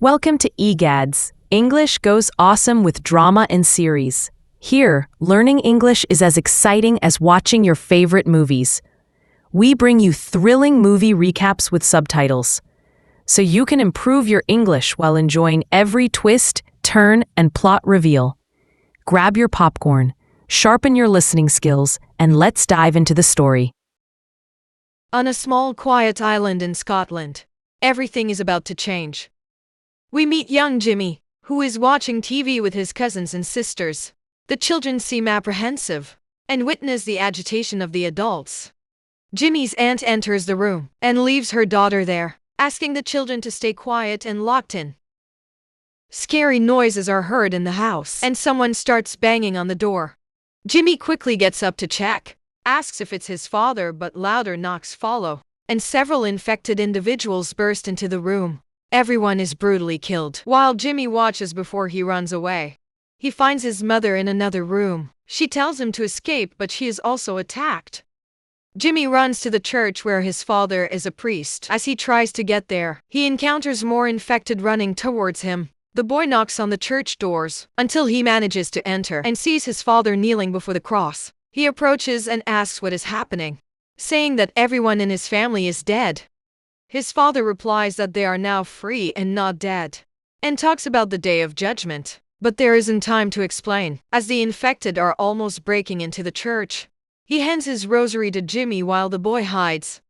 Welcome to Egads. English goes awesome with drama and series. Here, learning English is as exciting as watching your favorite movies. We bring you thrilling movie recaps with subtitles, so you can improve your English while enjoying every twist, turn, and plot reveal. Grab your popcorn, sharpen your listening skills, and let's dive into the story. On a small, quiet island in Scotland, everything is about to change. We meet young Jimmy, who is watching TV with his cousins and sisters. The children seem apprehensive and witness the agitation of the adults. Jimmy's aunt enters the room and leaves her daughter there, asking the children to stay quiet and locked in. Scary noises are heard in the house, and someone starts banging on the door. Jimmy quickly gets up to check, asks if it's his father, but louder knocks follow, and several infected individuals burst into the room. Everyone is brutally killed, while Jimmy watches before he runs away. He finds his mother in another room. She tells him to escape, but she is also attacked. Jimmy runs to the church where his father is a priest. As he tries to get there, he encounters more infected running towards him. The boy knocks on the church doors until he manages to enter and sees his father kneeling before the cross. He approaches and asks what is happening, saying that everyone in his family is dead. His father replies that they are now free and not dead, and talks about the day of judgment. But there isn't time to explain, as the infected are almost breaking into the church. He hands his rosary to Jimmy while the boy hides.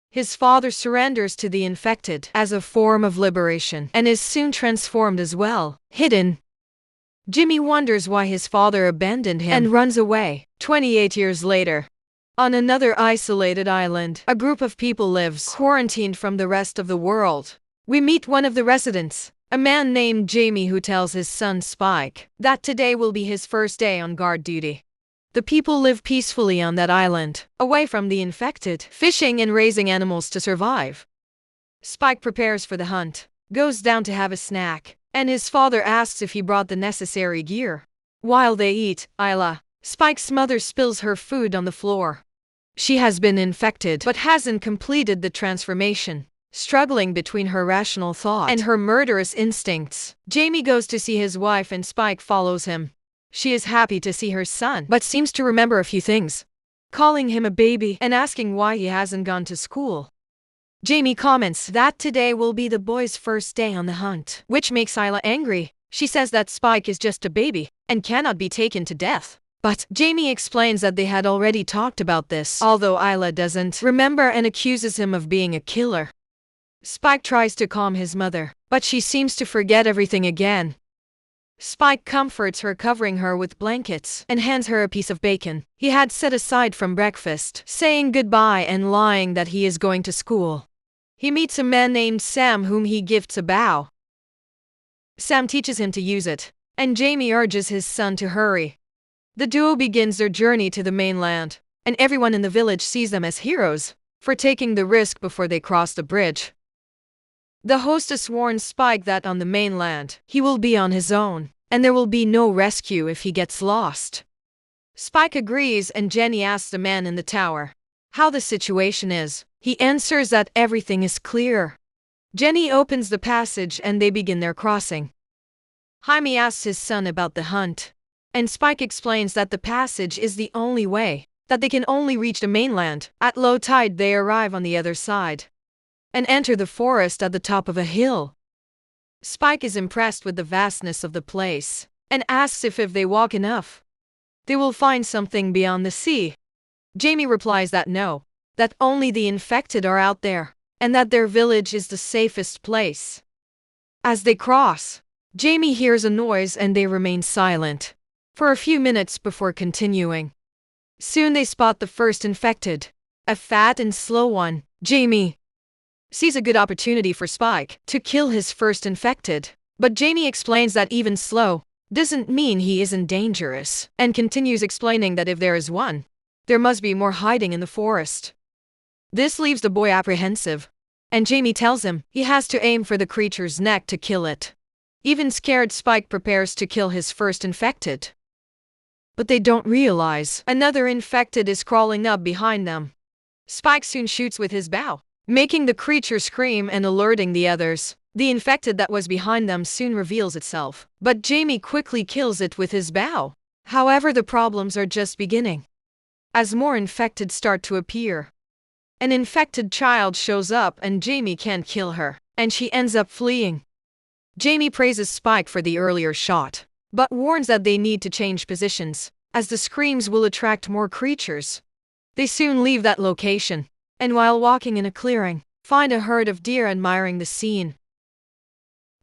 His father surrenders to the infected as a form of liberation and is soon transformed as well. Hidden, Jimmy wonders why his father abandoned him and runs away. 28 years later, on another isolated island, a group of people lives quarantined from the rest of the world. We meet one of the residents, a man named Jamie, who tells his son Spike that today will be his first day on guard duty. The people live peacefully on that island, away from the infected, fishing and raising animals to survive. Spike prepares for the hunt, goes down to have a snack, and his father asks if he brought the necessary gear. While they eat, Spike's mother spills her food on the floor. She has been infected but hasn't completed the transformation, struggling between her rational thought and her murderous instincts. Jamie goes to see his wife and Spike follows him. She is happy to see her son, but seems to remember a few things, calling him a baby and asking why he hasn't gone to school. Jamie comments that today will be the boy's first day on the hunt, which makes Isla angry. She says that Spike is just a baby and cannot be taken to death. But Jamie explains that they had already talked about this, although Isla doesn't remember and accuses him of being a killer. Spike tries to calm his mother, but she seems to forget everything again. Spike comforts her, covering her with blankets, and hands her a piece of bacon he had set aside from breakfast, saying goodbye and lying that he is going to school. He meets a man named Sam, whom he gifts a bow. Sam teaches him to use it, and Jamie urges his son to hurry. The duo begins their journey to the mainland, and everyone in the village sees them as heroes for taking the risk before they cross the bridge. The hostess warns Spike that on the mainland, he will be on his own, and there will be no rescue if he gets lost. Spike agrees, and Jenny asks the man in the tower how the situation is. He answers that everything is clear. Jenny opens the passage and they begin their crossing. Jaime asks his son about the hunt, and Spike explains that the passage is the only way, that they can only reach the mainland. At low tide they arrive on the other side and enter the forest at the top of a hill. Spike is impressed with the vastness of the place and asks if they walk enough, they will find something beyond the sea. Jamie replies that no, that only the infected are out there, and that their village is the safest place. As they cross, Jamie hears a noise and they remain silent for a few minutes before continuing. Soon they spot the first infected, a fat and slow one. Jamie sees a good opportunity for Spike to kill his first infected, but Jamie explains that even slow doesn't mean he isn't dangerous, and continues explaining that if there is one, there must be more hiding in the forest. This leaves the boy apprehensive, and Jamie tells him he has to aim for the creature's neck to kill it. Even scared, Spike prepares to kill his first infected. But they don't realize another infected is crawling up behind them. Spike soon shoots with his bow, making the creature scream and alerting the others. The infected that was behind them soon reveals itself, but Jamie quickly kills it with his bow. However, the problems are just beginning. As more infected start to appear, an infected child shows up and Jamie can't kill her, and she ends up fleeing. Jamie praises Spike for the earlier shot, but warns that they need to change positions, as the screams will attract more creatures. They soon leave that location, and while walking in a clearing, find a herd of deer admiring the scene.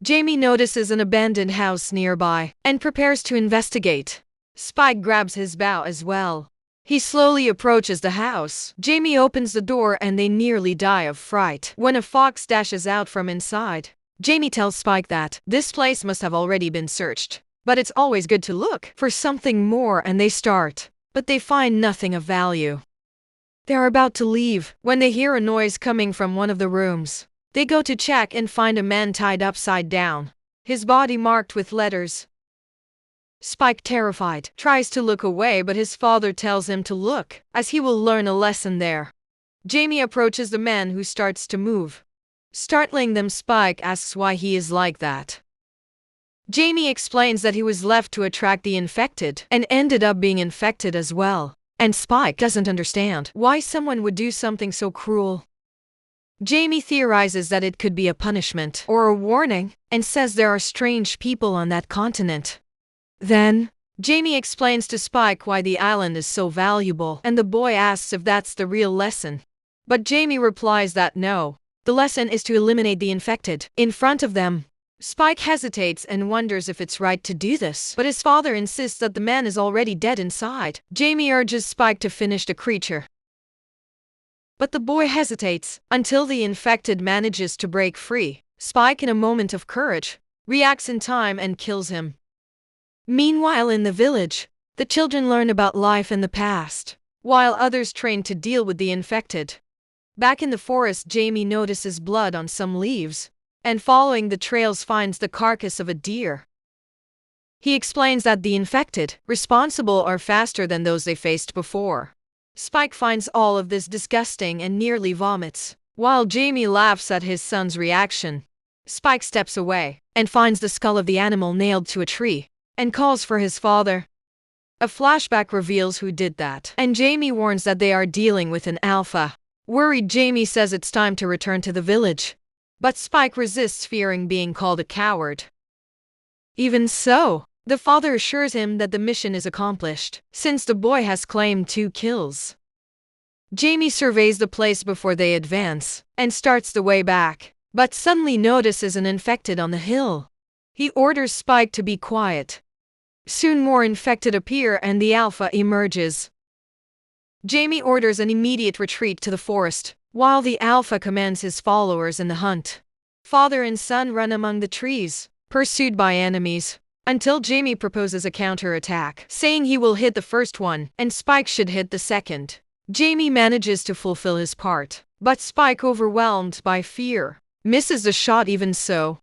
Jamie notices an abandoned house nearby, and prepares to investigate. Spike grabs his bow as well. He slowly approaches the house. Jamie opens the door and they nearly die of fright when a fox dashes out from inside. Jamie tells Spike that this place must have already been searched, but it's always good to look for something more, and they start, but they find nothing of value. They are about to leave when they hear a noise coming from one of the rooms. They go to check and find a man tied upside down, his body marked with letters. Spike, terrified, tries to look away, but his father tells him to look, as he will learn a lesson there. Jamie approaches the man, who starts to move. Startling them, Spike asks why he is like that. Jamie explains that he was left to attract the infected and ended up being infected as well. And Spike doesn't understand why someone would do something so cruel. Jamie theorizes that it could be a punishment or a warning, and says there are strange people on that continent. Then, Jamie explains to Spike why the island is so valuable, and the boy asks if that's the real lesson. But Jamie replies that no, the lesson is to eliminate the infected in front of them. Spike hesitates and wonders if it's right to do this, but his father insists that the man is already dead inside. Jamie urges Spike to finish the creature, but the boy hesitates until the infected manages to break free. Spike, in a moment of courage, reacts in time and kills him. Meanwhile, in the village, the children learn about life in the past, while others train to deal with the infected. Back in the forest, Jamie notices blood on some leaves, and following the trails finds the carcass of a deer. He explains that the infected responsible are faster than those they faced before. Spike finds all of this disgusting and nearly vomits, while Jamie laughs at his son's reaction. Spike steps away and finds the skull of the animal nailed to a tree, and calls for his father. A flashback reveals who did that, and Jamie warns that they are dealing with an alpha. Worried, Jamie says it's time to return to the village, but Spike resists, fearing being called a coward. Even so, the father assures him that the mission is accomplished, since the boy has claimed 2 kills. Jamie surveys the place before they advance, and starts the way back, but suddenly notices an infected on the hill. He orders Spike to be quiet. Soon more infected appear and the alpha emerges. Jamie orders an immediate retreat to the forest, while the alpha commands his followers in the hunt. Father and son run among the trees, pursued by enemies, until Jamie proposes a counterattack, saying he will hit the first one and Spike should hit the second. Jamie manages to fulfill his part, but Spike, overwhelmed by fear, misses the shot. Even so,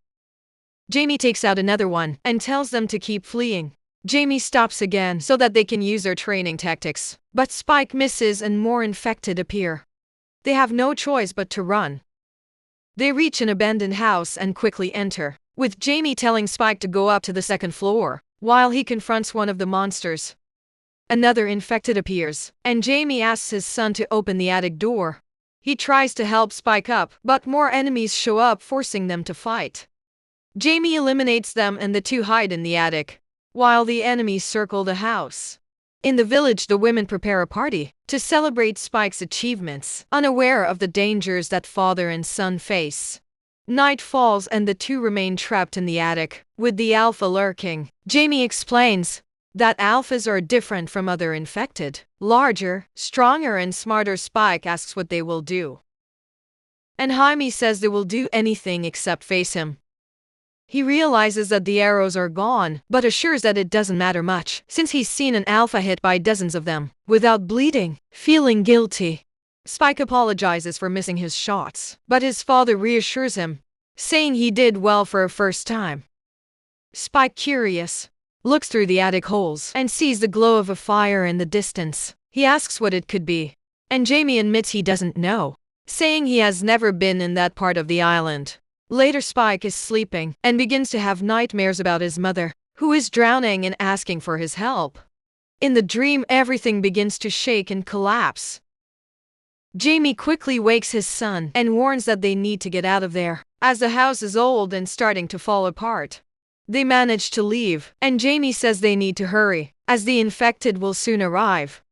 Jamie takes out another one and tells them to keep fleeing. Jamie stops again so that they can use their training tactics, but Spike misses and more infected appear. They have no choice but to run. They reach an abandoned house and quickly enter, with Jamie telling Spike to go up to the 2nd floor, while he confronts one of the monsters. Another infected appears, and Jamie asks his son to open the attic door. He tries to help Spike up, but more enemies show up, forcing them to fight. Jamie eliminates them and the two hide in the attic, while the enemies circle the house. In the village, the women prepare a party to celebrate Spike's achievements, unaware of the dangers that father and son face. Night falls and the two remain trapped in the attic, with the alpha lurking. Jamie explains that alphas are different from other infected, larger, stronger and smarter. Spike asks what they will do, and Jaime says they will do anything except face him. He realizes that the arrows are gone, but assures that it doesn't matter much, since he's seen an alpha hit by dozens of them, without bleeding. Feeling guilty, Spike apologizes for missing his shots, but his father reassures him, saying he did well for a first time. Spike, curious, looks through the attic holes and sees the glow of a fire in the distance. He asks what it could be, and Jamie admits he doesn't know, saying he has never been in that part of the island. Later, Spike is sleeping and begins to have nightmares about his mother, who is drowning and asking for his help. In the dream, everything begins to shake and collapse. Jamie quickly wakes his son and warns that they need to get out of there, as the house is old and starting to fall apart. They manage to leave, and Jamie says they need to hurry, as the infected will soon arrive.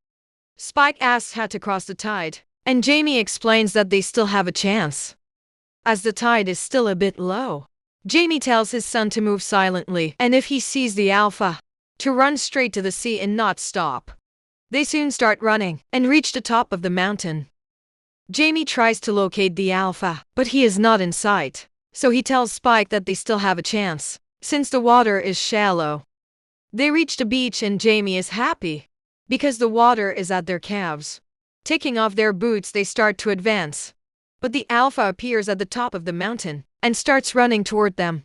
Spike asks how to cross the tide, and Jamie explains that they still have a chance, as the tide is still a bit low. Jamie tells his son to move silently, and if he sees the Alpha, to run straight to the sea and not stop. They soon start running, and reach the top of the mountain. Jamie tries to locate the Alpha, but he is not in sight, so he tells Spike that they still have a chance, since the water is shallow. They reach the beach and Jamie is happy, because the water is at their calves. Taking off their boots, they start to advance. But the Alpha appears at the top of the mountain and starts running toward them.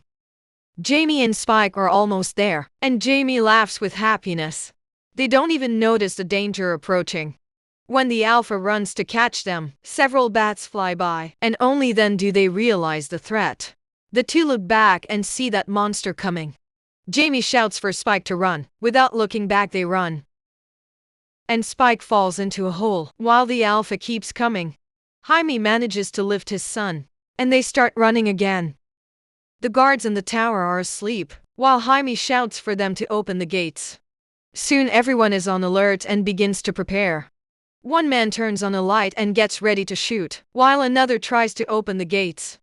Jamie and Spike are almost there, and Jamie laughs with happiness. They don't even notice the danger approaching. When the Alpha runs to catch them, several bats fly by, and only then do they realize the threat. The two look back and see that monster coming. Jamie shouts for Spike to run. Without looking back, they run. And Spike falls into a hole, while the Alpha keeps coming. Jaime manages to lift his son, and they start running again. The guards in the tower are asleep, while Jaime shouts for them to open the gates. Soon everyone is on alert and begins to prepare. One man turns on a light and gets ready to shoot, while another tries to open the gates.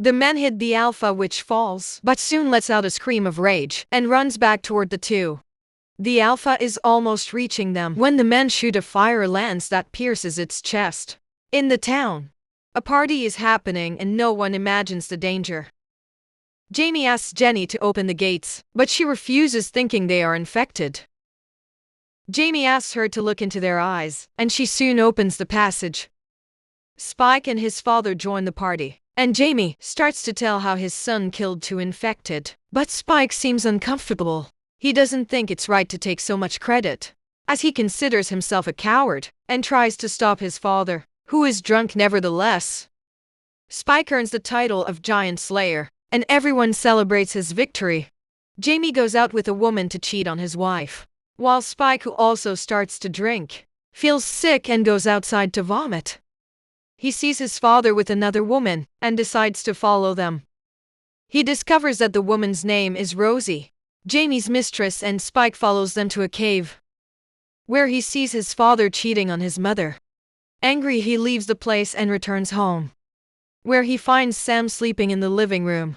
The men hit the Alpha, which falls, but soon lets out a scream of rage and runs back toward the two. The Alpha is almost reaching them when the men shoot a fire lance that pierces its chest. In the town, a party is happening and no one imagines the danger. Jamie asks Jenny to open the gates, but she refuses, thinking they are infected. Jamie asks her to look into their eyes, and she soon opens the passage. Spike and his father join the party, and Jamie starts to tell how his son killed two infected, but Spike seems uncomfortable. He doesn't think it's right to take so much credit, as he considers himself a coward, and tries to stop his father, who is drunk nevertheless. Spike earns the title of Giant Slayer, and everyone celebrates his victory. Jamie goes out with a woman to cheat on his wife, while Spike, who also starts to drink, feels sick and goes outside to vomit. He sees his father with another woman and decides to follow them. He discovers that the woman's name is Rosie, Jamie's mistress, and Spike follows them to a cave, where he sees his father cheating on his mother. Angry, he leaves the place and returns home, where he finds Sam sleeping in the living room.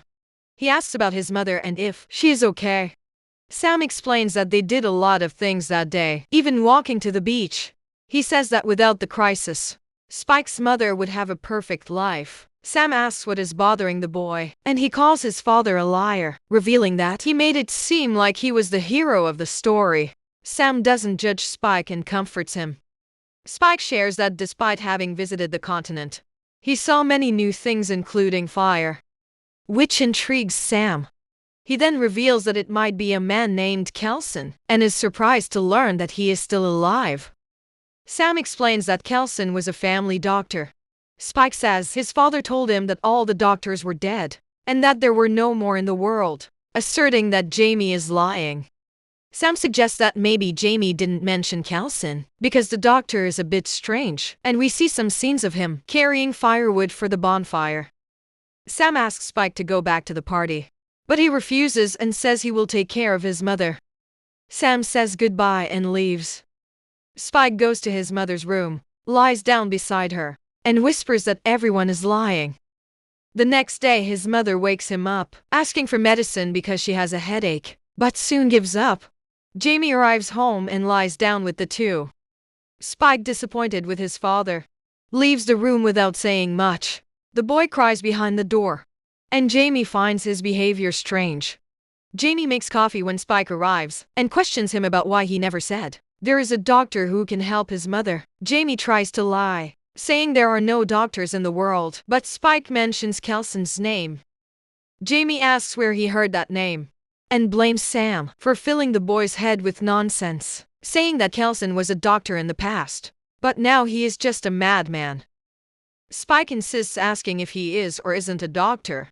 He asks about his mother and if she is okay. Sam explains that they did a lot of things that day, even walking to the beach. He says that without the crisis, Spike's mother would have a perfect life. Sam asks what is bothering the boy, and he calls his father a liar, revealing that he made it seem like he was the hero of the story. Sam doesn't judge Spike and comforts him. Spike shares that despite having visited the continent, he saw many new things, including fire, which intrigues Sam. He then reveals that it might be a man named Kelson, and is surprised to learn that he is still alive. Sam explains that Kelson was a family doctor. Spike says his father told him that all the doctors were dead, and that there were no more in the world, asserting that Jamie is lying. Sam suggests that maybe Jamie didn't mention Kelson, because the doctor is a bit strange, and we see some scenes of him carrying firewood for the bonfire. Sam asks Spike to go back to the party, but he refuses and says he will take care of his mother. Sam says goodbye and leaves. Spike goes to his mother's room, lies down beside her, and whispers that everyone is lying. The next day, his mother wakes him up, asking for medicine because she has a headache, but soon gives up. Jamie arrives home and lies down with the two. Spike, disappointed with his father, leaves the room without saying much. The boy cries behind the door, and Jamie finds his behavior strange. Jamie makes coffee when Spike arrives, and questions him about why he never said there is a doctor who can help his mother. Jamie tries to lie, saying there are no doctors in the world, but Spike mentions Kelson's name. Jamie asks where he heard that name, and blames Sam for filling the boy's head with nonsense, saying that Kelson was a doctor in the past, but now he is just a madman. Spike insists, asking if he is or isn't a doctor.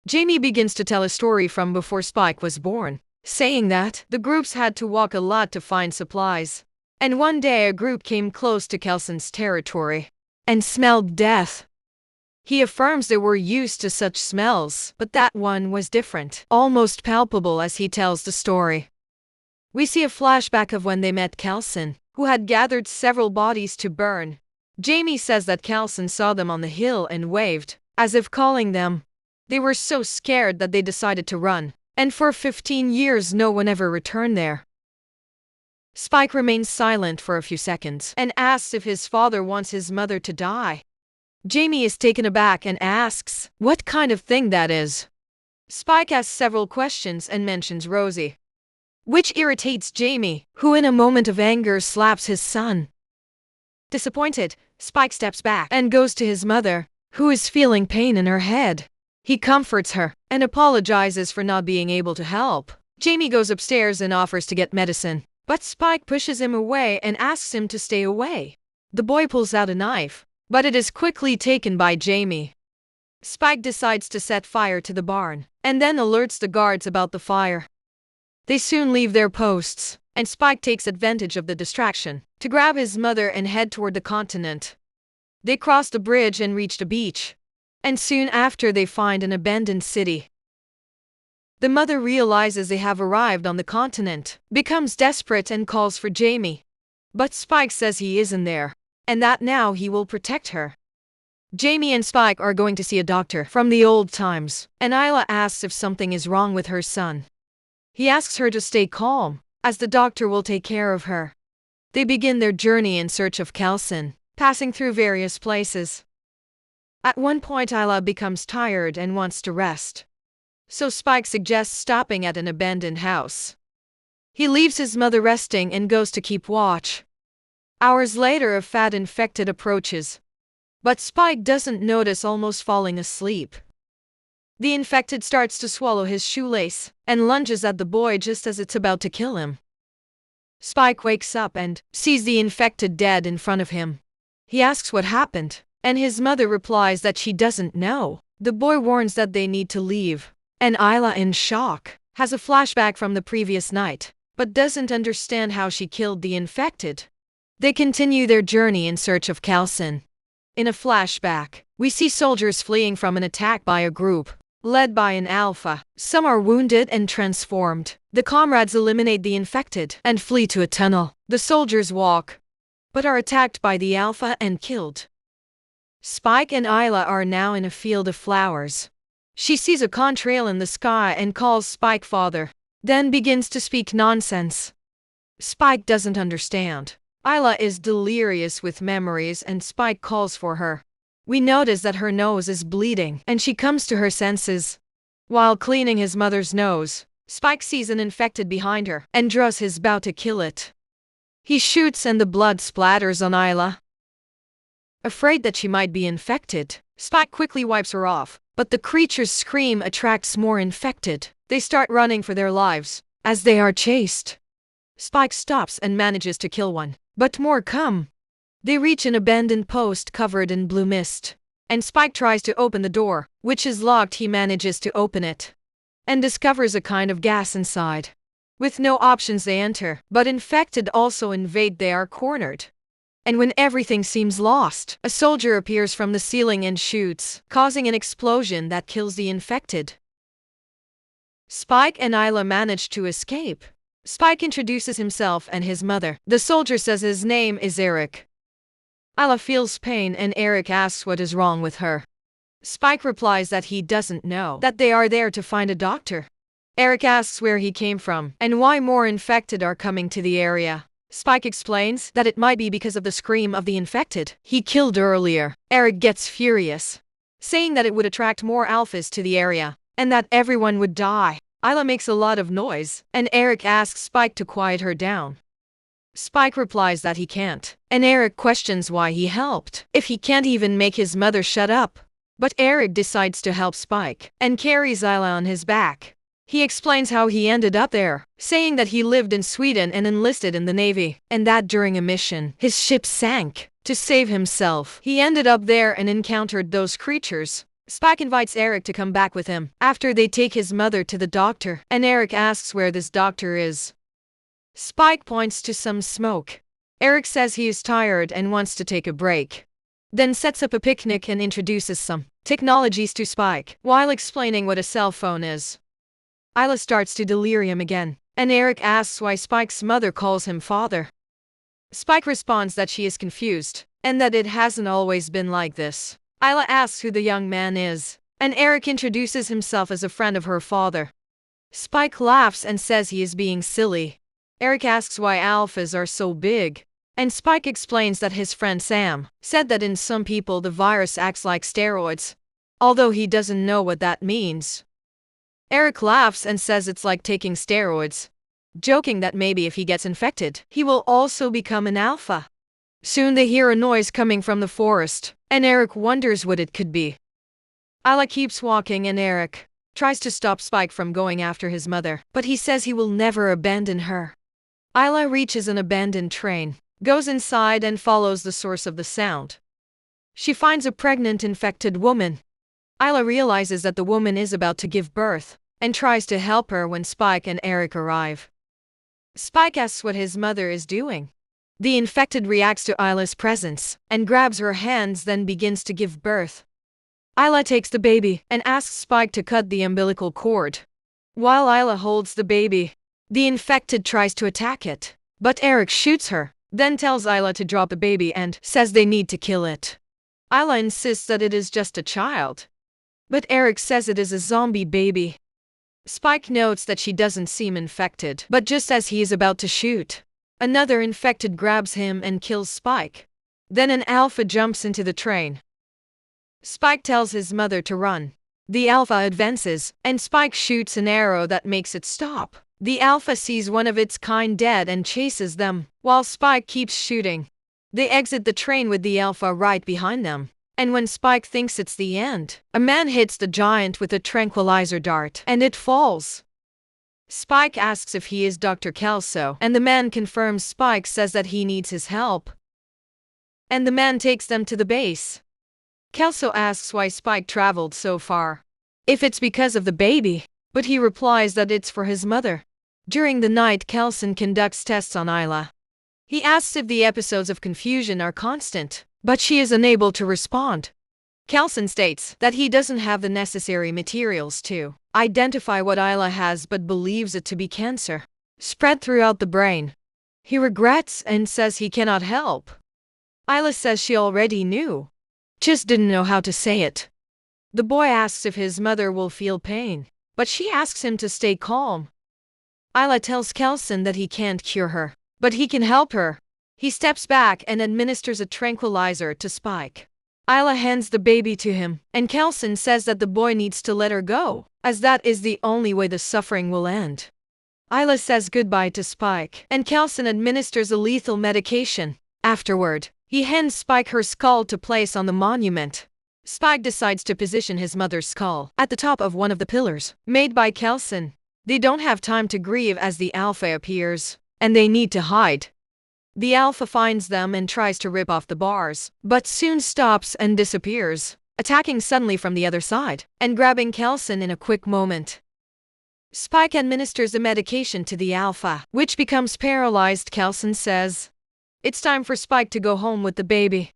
Jamie begins to tell a story from before Spike was born, saying that the groups had to walk a lot to find supplies. And one day a group came close to Kelson's territory and smelled death. He affirms they were used to such smells, but that one was different, almost palpable as he tells the story. We see a flashback of when they met Kelson, who had gathered several bodies to burn. Jamie says that Kelson saw them on the hill and waved, as if calling them. They were so scared that they decided to run, and for 15 years no one ever returned there. Spike remains silent for a few seconds and asks if his father wants his mother to die. Jamie is taken aback and asks what kind of thing that is. Spike asks several questions and mentions Rosie, which irritates Jamie, who in a moment of anger slaps his son. Disappointed, Spike steps back and goes to his mother, who is feeling pain in her head. He comforts her and apologizes for not being able to help. Jamie goes upstairs and offers to get medicine, but Spike pushes him away and asks him to stay away. The boy pulls out a knife, but it is quickly taken by Jamie. Spike decides to set fire to the barn, and then alerts the guards about the fire. They soon leave their posts, and Spike takes advantage of the distraction to grab his mother and head toward the continent. They cross the bridge and reach the beach, and soon after they find an abandoned city. The mother realizes they have arrived on the continent, becomes desperate and calls for Jamie. But Spike says he isn't there, and that now he will protect her. Jamie and Spike are going to see a doctor from the old times, and Isla asks if something is wrong with her son. He asks her to stay calm, as the doctor will take care of her. They begin their journey in search of Kelson, passing through various places. At one point Isla becomes tired and wants to rest, so Spike suggests stopping at an abandoned house. He leaves his mother resting and goes to keep watch. Hours later a fat infected approaches, but Spike doesn't notice, almost falling asleep. The infected starts to swallow his shoelace and lunges at the boy just as it's about to kill him. Spike wakes up and sees the infected dead in front of him. He asks what happened, and his mother replies that she doesn't know. The boy warns that they need to leave, and Isla, in shock, has a flashback from the previous night, but doesn't understand how she killed the infected. They continue their journey in search of Kelson. In a flashback, we see soldiers fleeing from an attack by a group led by an alpha. Some are wounded and transformed. The comrades eliminate the infected and flee to a tunnel. The soldiers walk, but are attacked by the alpha and killed. Spike and Isla are now in a field of flowers. She sees a contrail in the sky and calls Spike father, then begins to speak nonsense. Spike doesn't understand. Isla is delirious with memories and Spike calls for her. We notice that her nose is bleeding and she comes to her senses. While cleaning his mother's nose, Spike sees an infected behind her and draws his bow to kill it. He shoots and the blood splatters on Isla. Afraid that she might be infected, Spike quickly wipes her off, but the creature's scream attracts more infected. They start running for their lives as they are chased. Spike stops and manages to kill one, but more come. They reach an abandoned post covered in blue mist, and Spike tries to open the door, which is locked. He manages to open it and discovers a kind of gas inside. With no options they enter, but infected also invade. They are cornered. And when everything seems lost, a soldier appears from the ceiling and shoots, causing an explosion that kills the infected. Spike and Isla manage to escape. Spike introduces himself and his mother. The soldier says his name is Eric. Isla feels pain and Eric asks what is wrong with her. Spike replies that he doesn't know, that they are there to find a doctor. Eric asks where he came from and why more infected are coming to the area. Spike explains that it might be because of the scream of the infected he killed earlier. Eric gets furious, saying that it would attract more alphas to the area and that everyone would die. Isla makes a lot of noise, and Eric asks Spike to quiet her down. Spike replies that he can't, and Eric questions why he helped, if he can't even make his mother shut up. But Eric decides to help Spike, and carries Isla on his back. He explains how he ended up there, saying that he lived in Sweden and enlisted in the Navy, and that during a mission, his ship sank. To save himself, he ended up there and encountered those creatures. Spike invites Eric to come back with him after they take his mother to the doctor, and Eric asks where this doctor is. Spike points to some smoke. Eric says he is tired and wants to take a break, then sets up a picnic and introduces some technologies to Spike while explaining what a cell phone is. Isla starts to delirium again, and Eric asks why Spike's mother calls him father. Spike responds that she is confused and that it hasn't always been like this. Isla asks who the young man is, and Eric introduces himself as a friend of her father. Spike laughs and says he is being silly. Eric asks why alphas are so big, and Spike explains that his friend Sam said that in some people the virus acts like steroids, although he doesn't know what that means. Eric laughs and says it's like taking steroids, joking that maybe if he gets infected, he will also become an alpha. Soon they hear a noise coming from the forest, and Eric wonders what it could be. Isla keeps walking and Eric tries to stop Spike from going after his mother, but he says he will never abandon her. Isla reaches an abandoned train, goes inside and follows the source of the sound. She finds a pregnant infected woman. Isla realizes that the woman is about to give birth, and tries to help her when Spike and Eric arrive. Spike asks what his mother is doing. The infected reacts to Isla's presence, and grabs her hands, then begins to give birth. Isla takes the baby, and asks Spike to cut the umbilical cord. While Isla holds the baby, the infected tries to attack it, but Eric shoots her, then tells Isla to drop the baby and says they need to kill it. Isla insists that it is just a child, but Eric says it is a zombie baby. Spike notes that she doesn't seem infected, but just as he is about to shoot, another infected grabs him and kills Spike. Then an alpha jumps into the train. Spike tells his mother to run. The alpha advances, and Spike shoots an arrow that makes it stop. The alpha sees one of its kind dead and chases them, while Spike keeps shooting. They exit the train with the alpha right behind them. And when Spike thinks it's the end, a man hits the giant with a tranquilizer dart, and it falls. Spike asks if he is Dr. Kelso, and the man confirms Spike says that he needs his help. And the man takes them to the base. Kelso asks why Spike traveled so far, if it's because of the baby, but he replies that it's for his mother. During the night, Kelson conducts tests on Isla. He asks if the episodes of confusion are constant, but she is unable to respond. Kelson states that he doesn't have the necessary materials to identify what Isla has, but believes it to be cancer spread throughout the brain. He regrets and says he cannot help. Isla says she already knew, just didn't know how to say it. The boy asks if his mother will feel pain, but she asks him to stay calm. Isla tells Kelson that he can't cure her, but he can help her. He steps back and administers a tranquilizer to Spike. Isla hands the baby to him, and Kelson says that the boy needs to let her go, as that is the only way the suffering will end. Isla says goodbye to Spike, and Kelson administers a lethal medication. Afterward, he hands Spike her skull to place on the monument. Spike decides to position his mother's skull at the top of one of the pillars made by Kelson. They don't have time to grieve as the alpha appears, and they need to hide. The alpha finds them and tries to rip off the bars, but soon stops and disappears, attacking suddenly from the other side, and grabbing Kelson in a quick moment. Spike administers the medication to the alpha, which becomes paralyzed. Kelson says it's time for Spike to go home with the baby.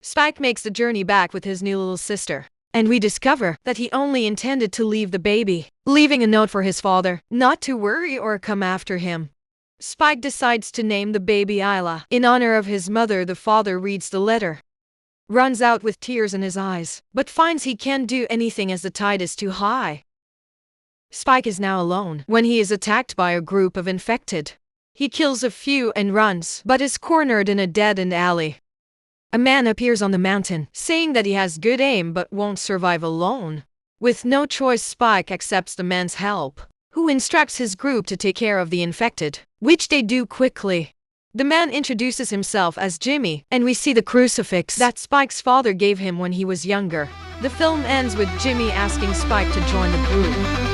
Spike makes the journey back with his new little sister, and we discover that he only intended to leave the baby, leaving a note for his father not to worry or come after him. Spike decides to name the baby Isla in honor of his mother. The father reads the letter, runs out with tears in his eyes, but finds he can't do anything as the tide is too high. Spike is now alone when he is attacked by a group of infected. He kills a few and runs, but is cornered in a dead-end alley. A man appears on the mountain, saying that he has good aim but won't survive alone. With no choice, Spike accepts the man's help, who instructs his group to take care of the infected, which they do quickly. The man introduces himself as Jimmy, and we see the crucifix that Spike's father gave him when he was younger. The film ends with Jimmy asking Spike to join the group.